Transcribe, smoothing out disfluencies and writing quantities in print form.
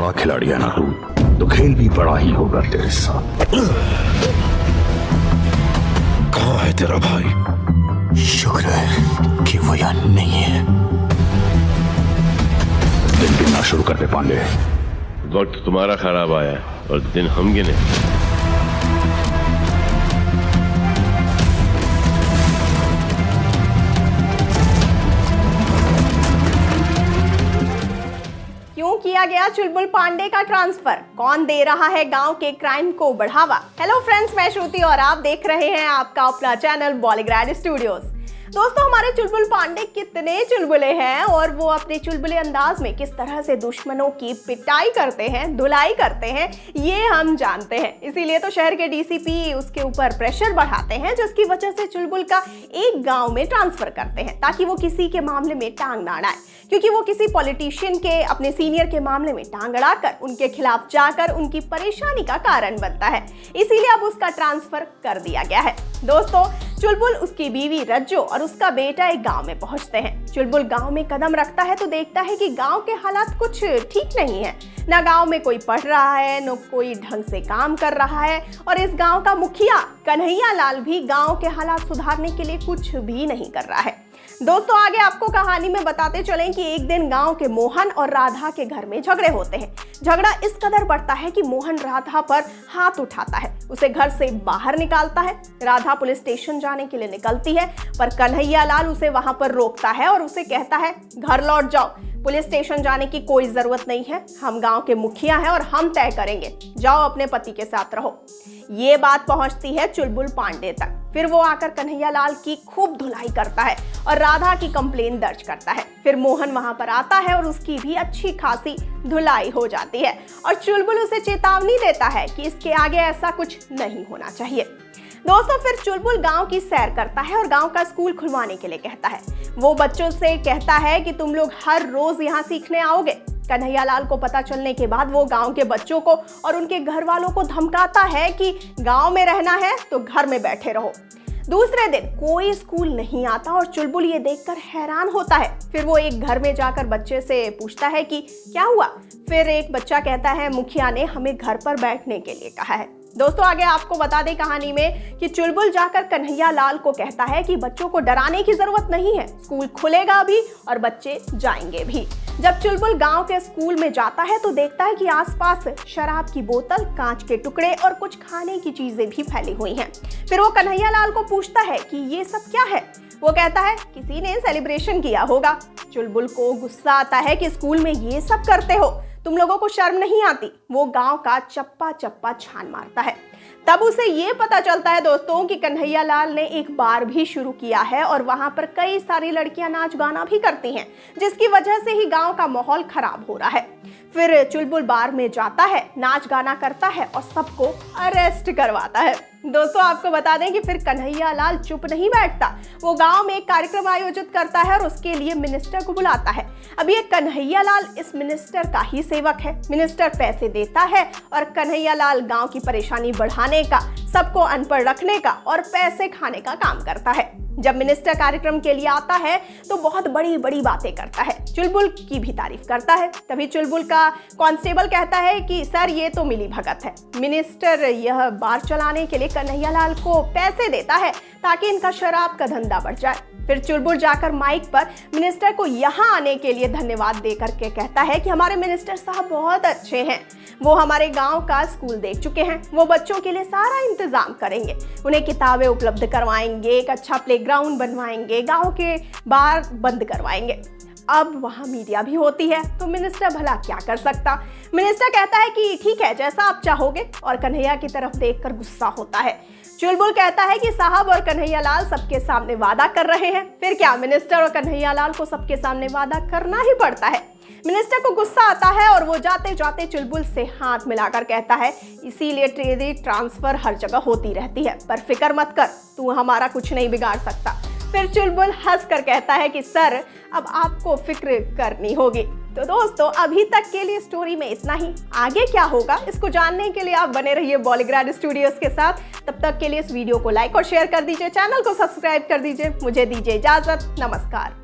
बड़ा खिलाड़ी है ना तू, तो खेल भी बड़ा ही होगा तेरे साथ। कहाँ है तेरा भाई? शुक्र है कि वो यहाँ नहीं है। दिन गिनना शुरू कर दे पांडे। वक्त तुम्हारा खराब आया है और दिन हम गिने। क्यों किया गया चुलबुल पांडे का ट्रांसफर? कौन दे रहा है गांव के क्राइम को बढ़ावा? हेलो फ्रेंड्स, मैं श्रुति और आप देख रहे हैं आपका अपना चैनल बॉलीग्रैड स्टूडियोज। दोस्तों, हमारे चुलबुल पांडे कितने चुलबुले हैं और वो अपने चुलबुले अंदाज में किस तरह से दुश्मनों की पिटाई करते हैं, धुलाई करते हैं, ये हम जानते हैं। इसीलिए तो शहर के डीसीपी उसके ऊपर प्रेशर बढ़ाते हैं, जिसकी वजह से चुलबुल का एक गांव में ट्रांसफर करते हैं ताकि वो किसी के मामले में टांग ना अड़ाए, क्योंकि वो किसी पॉलिटिशियन के, अपने सीनियर के मामले में टांग अड़ाकर उनके खिलाफ जाकर उनकी परेशानी का कारण बनता है। इसीलिए अब उसका ट्रांसफर कर दिया गया है। दोस्तों, चुलबुल, उसकी बीवी रज्जो और उसका बेटा एक गांव में पहुंचते हैं। चुलबुल गांव में कदम रखता है तो देखता है कि गांव के हालात कुछ ठीक नहीं है। ना गांव में कोई पढ़ रहा है, न कोई ढंग से काम कर रहा है, और इस गांव का मुखिया कन्हैया लाल भी गांव के हालात सुधारने के लिए कुछ भी नहीं कर रहा है। दोस्तों, आगे आपको कहानी में बताते चलें कि एक दिन गांव के मोहन और राधा के घर में झगड़े होते हैं। झगड़ा इस कदर बढ़ता है कि मोहन राधा पर हाथ उठाता है, उसे घर से बाहर निकालता है। राधा पुलिस स्टेशन जाने के लिए निकलती है, पर कन्हैया लाल उसे वहां पर रोकता है और उसे कहता है, घर लौट जाओ, पुलिस स्टेशन जाने की कोई जरूरत नहीं है, हम गांव के मुखिया हैं और हम तय करेंगे, जाओ अपने पति के साथ रहो। ये बात पहुंचती है चुलबुल पांडे तक। फिर वो आकर कन्हैया लाल की खूब धुलाई करता है और राधा की कंप्लेन दर्ज करता है। फिर मोहन वहां पर आता है और उसकी भी अच्छी खासी धुलाई हो जाती है और चुलबुल उसे चेतावनी देता है कि इसके आगे ऐसा कुछ नहीं होना चाहिए। दोस्तों, फिर चुलबुल गांव की सैर करता है और गांव का स्कूल खुलवाने के लिए कहता है। वो बच्चों से कहता है कि तुम लोग हर रोज यहाँ सीखने आओगे। कन्हैया लाल को पता चलने के बाद वो गांव के बच्चों को और उनके घर वालों को धमकाता है कि गांव में रहना है तो घर में बैठे रहो। दूसरे दिन कोई स्कूल नहीं आता और चुलबुल ये देखकर हैरान होता है। फिर वो एक घर में जाकर बच्चे से पूछता है कि क्या हुआ। फिर एक बच्चा कहता है, मुखिया ने हमें घर पर बैठने के लिए कहा है। दोस्तों, आगे आपको बता दें कहानी में कि चुलबुल जाकर कन्हैया लाल को कहता है कि बच्चों को डराने की जरूरत नहीं है, स्कूल खुलेगा भी और बच्चे जाएंगे भी। जब चुलबुल गांव के स्कूल में जाता है तो देखता है कि आसपास शराब की बोतल, कांच के टुकड़े और कुछ खाने की चीजें भी फैली हुई हैं। फिर वो कन्हैया लाल को पूछता है कि ये सब क्या है। वो कहता है, किसी ने सेलिब्रेशन किया होगा। चुलबुल को गुस्सा आता है कि स्कूल में ये सब करते हो, तुम लोगों को शर्म नहीं आती। वो गांव का चप्पा चप्पा छान मारता है। तब उसे ये पता चलता है दोस्तों कि कन्हैया लाल ने एक बार भी शुरू किया है और वहां पर कई सारी लड़कियां नाच गाना भी करती हैं, जिसकी वजह से ही गांव का माहौल खराब हो रहा है। फिर चुलबुल बार में जाता है, नाच गाना करता है और सबको अरेस्ट करवाता है। दोस्तों, आपको बता दें कि फिर कन्हैया लाल चुप नहीं बैठता। वो गांव में एक कार्यक्रम आयोजित करता है और उसके लिए मिनिस्टर को बुलाता है। अब ये कन्हैया लाल इस मिनिस्टर का ही सेवक है। मिनिस्टर पैसे देता है और कन्हैया लाल गांव की परेशानी बढ़ाने का, सबको अनपढ़ रखने का और पैसे खाने का काम करता है। जब मिनिस्टर कार्यक्रम के लिए आता है तो बहुत बड़ी बड़ी बातें करता है, चुलबुल की भी तारीफ करता है। तभी चुलबुल का कांस्टेबल कहता है कि सर, ये तो मिली भगत है। मिनिस्टर यह बार चलाने के लिए कन्हैया लाल को पैसे देता है ताकि इनका शराब का धंधा बढ़ जाए। फिर चुलबुल जाकर माइक पर मिनिस्टर को यहाँ आने के लिए धन्यवाद देकर के कहता है कि हमारे मिनिस्टर साहब बहुत अच्छे हैं, वो हमारे गांव का स्कूल देख चुके हैं, वो बच्चों के लिए सारा इंतजाम करेंगे, उन्हें किताबें उपलब्ध करवाएंगे, एक अच्छा प्लेग्राउंड बनवाएंगे, गांव के बार बंद करवाएंगे। अब वहाँ मीडिया भी होती है तो मिनिस्टर भला क्या कर सकता। मिनिस्टर कहता है कि ठीक है, जैसा आप चाहोगे, और कन्हैया की तरफ देखकर गुस्सा होता है। चुलबुल कहता है कि साहब और कन्हैया लाल सबके सामने वादा कर रहे हैं। फिर क्या, मिनिस्टर और कन्हैया लाल को सबके सामने वादा करना ही पड़ता है। मिनिस्टर को गुस्सा आता है और वो जाते जाते चुलबुल से हाथ मिलाकर कहता है, इसीलिए ट्रेडी ट्रांसफर हर जगह होती रहती है, पर फिक्र मत कर, तू हमारा कुछ नहीं बिगाड़ सकता। फिर चुलबुल हंसकर कहता है कि सर, अब आपको फिक्र करनी होगी। तो दोस्तों, अभी तक के लिए स्टोरी में इतना ही। आगे क्या होगा इसको जानने के लिए आप बने रहिए बॉलीग्रैड स्टूडियोज के साथ। तब तक के लिए इस वीडियो को लाइक और शेयर कर दीजिए, चैनल को सब्सक्राइब कर दीजिए। मुझे दीजिए इजाजत, नमस्कार।